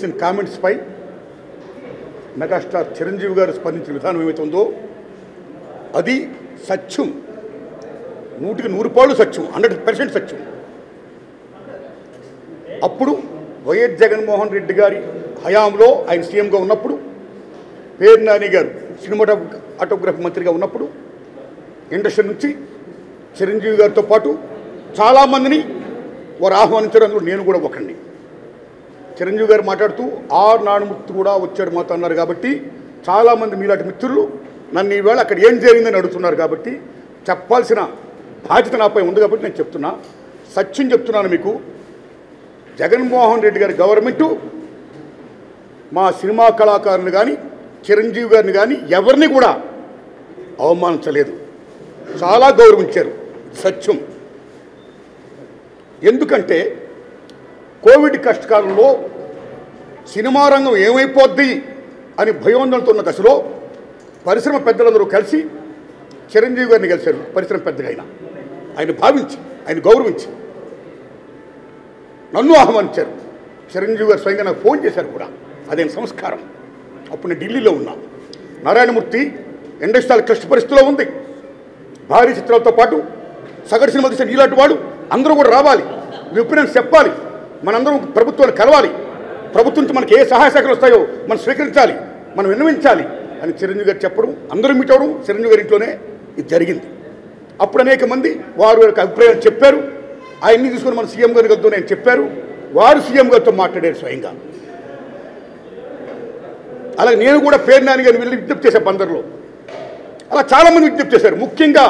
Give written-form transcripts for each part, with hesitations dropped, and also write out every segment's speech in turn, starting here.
ఇచ్చిన కామెంట్స్ పై మెగాస్టార్ చిరంజీవి గారు స్పందించిన విధానం ఏమైతే ఉందో అది సత్యం, 100% సత్యం, 100% సత్యం. అప్పుడు వైఎస్ జగన్మోహన్ రెడ్డి గారి హయాంలో ఆయన సీఎంగా ఉన్నప్పుడు, పేరు నాని గారు సినిమాటోగ్రఫీ మంత్రిగా ఉన్నప్పుడు ఇండస్ట్రీ నుంచి చిరంజీవి గారితో పాటు చాలామందిని వారు ఆహ్వానించారు. అందులో నేను కూడా ఒకరిని. చిరంజీవి గారు మాట్లాడుతూ నానుమూర్తి కూడా వచ్చాడు మాతో అన్నారు. కాబట్టి చాలామంది మీలాంటి మిత్రులు నన్ను ఈవేళ అక్కడ ఏం జరిగిందని అడుగుతున్నారు. కాబట్టి చెప్పాల్సిన బాధ్యత నాపై ఉంది. కాబట్టి నేను చెప్తున్నా, సత్యం చెప్తున్నాను మీకు. జగన్మోహన్ రెడ్డి గారి గవర్నమెంటు మా సినిమా కళాకారుని కానీ చిరంజీవి గారిని కానీ ఎవరిని కూడా అవమానించలేదు, చాలా గౌరవించారు. సత్యం. ఎందుకంటే కోవిడ్ కష్టకాలంలో సినిమా రంగం ఏమైపోద్ది అని భయోందనతో ఉన్న దశలో పరిశ్రమ పెద్దలందరూ కలిసి చిరంజీవి గారిని కలిశారు. పరిశ్రమ పెద్దగా ఆయన భావించి, ఆయన గౌరవించి నన్ను ఆహ్వానించారు. చిరంజీవి గారు స్వయంగా నాకు ఫోన్ చేశారు కూడా. అదేం సంస్కారం. అప్పుడు నేను ఢిల్లీలో ఉన్నా. నారాయణమూర్తి ఇండస్ట్రీ క్లిష్ట పరిస్థితిలో ఉంది. భారీ చిత్రాలతో పాటు సగటు సినిమా తీసిన ఇలాంటి వాడు అందరూ కూడా రావాలి, ఒపీనియన్స్ చెప్పాలి, మనందరం ప్రభుత్వాన్ని కలవాలి, ప్రభుత్వం నుంచి మనకి ఏ సహాయ శాఖలు వస్తాయో మనం స్వీకరించాలి, మనం విన్నవించాలి అని చిరంజీవి గారు చెప్పడం, అందరూ మీట్ అవ్వడం చిరంజీవి గారి ఇంట్లోనే ఇది జరిగింది. అప్పుడు అనేక మంది వారు యొక్క అభిప్రాయాలు చెప్పారు. ఆయన్ని తీసుకొని మన సీఎం గారి గారితో నేను చెప్పారు. వారు సీఎం గారితో మాట్లాడారు స్వయంగా. అలాగే నేను కూడా పేరు నాని గారిని వెళ్ళి విజ్ఞప్తి చేశాను బందర్లో. అలా చాలామంది విజ్ఞప్తి చేశారు. ముఖ్యంగా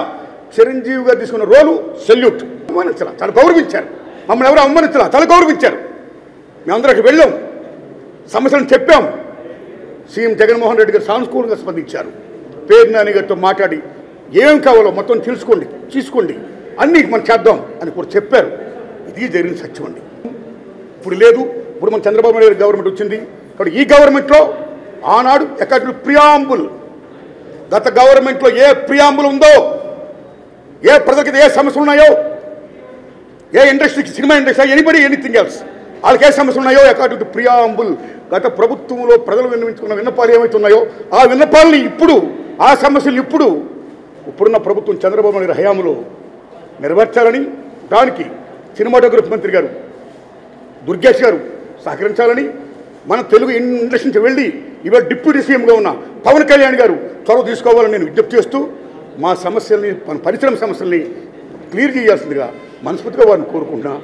చిరంజీవి గారు తీసుకున్న రోలు సెల్యూట్. అవమానించాల, చాలా గౌరవించారు. మమ్మల్ని ఎవరు అవమానించాల, చాలా గౌరవించారు. మేమందరికి వెళ్ళాం, సమస్యలను చెప్పాం. సీఎం జగన్మోహన్ రెడ్డి గారు సానుకూలంగా స్పందించారు. పేరు నాని గారితో మాట్లాడి ఏం కావాలో మొత్తం తీసుకోండి, అన్నీ మనం చేద్దాం అని కూడా చెప్పారు. ఇది జరిగిన సత్యం అండి. ఇప్పుడు లేదు, ఇప్పుడు మన చంద్రబాబు నాయుడు గవర్నమెంట్ వచ్చింది. కాబట్టి ఈ గవర్నమెంట్లో ఆనాడు ఎక్కడ ప్రియాంబుల్, గత గవర్నమెంట్లో ఏ ప్రియాంబుల్ ఉందో, ఏ ప్రజలకి ఏ సమస్యలు ఉన్నాయో, ఏ ఇండస్ట్రీకి, సినిమా ఇండస్ట్రీ, ఎనీథింగ్ ఎల్స్, వాళ్ళకి ఏ సమస్యలు ఉన్నాయో అకార్డింగ్ టు ప్రియాంబుల్ గత ప్రభుత్వంలో ప్రజలు విన్నవించుకున్న విన్నపాలు ఏమైతే ఉన్నాయో ఆ విన్నపాలని ఇప్పుడు, ఆ సమస్యలు ఇప్పుడున్న ప్రభుత్వం చంద్రబాబు నాయుడు హయాంలో నెరవేర్చాలని, దానికి సినిమాటోగ్రఫీ మంత్రి గారు దుర్గేష్ గారు సహకరించాలని, మన తెలుగు ఇండస్ట్రీ నుంచి వెళ్ళి ఇవాళ డిప్యూటీ సీఎంగా ఉన్న పవన్ కళ్యాణ్ గారు చొరవ తీసుకోవాలని నేను విజ్ఞప్తి చేస్తూ మా సమస్యల్ని, మన పరిశ్రమ సమస్యల్ని క్లియర్ చేయాల్సిందిగా మనస్ఫూర్తిగా వారిని కోరుకుంటున్నా.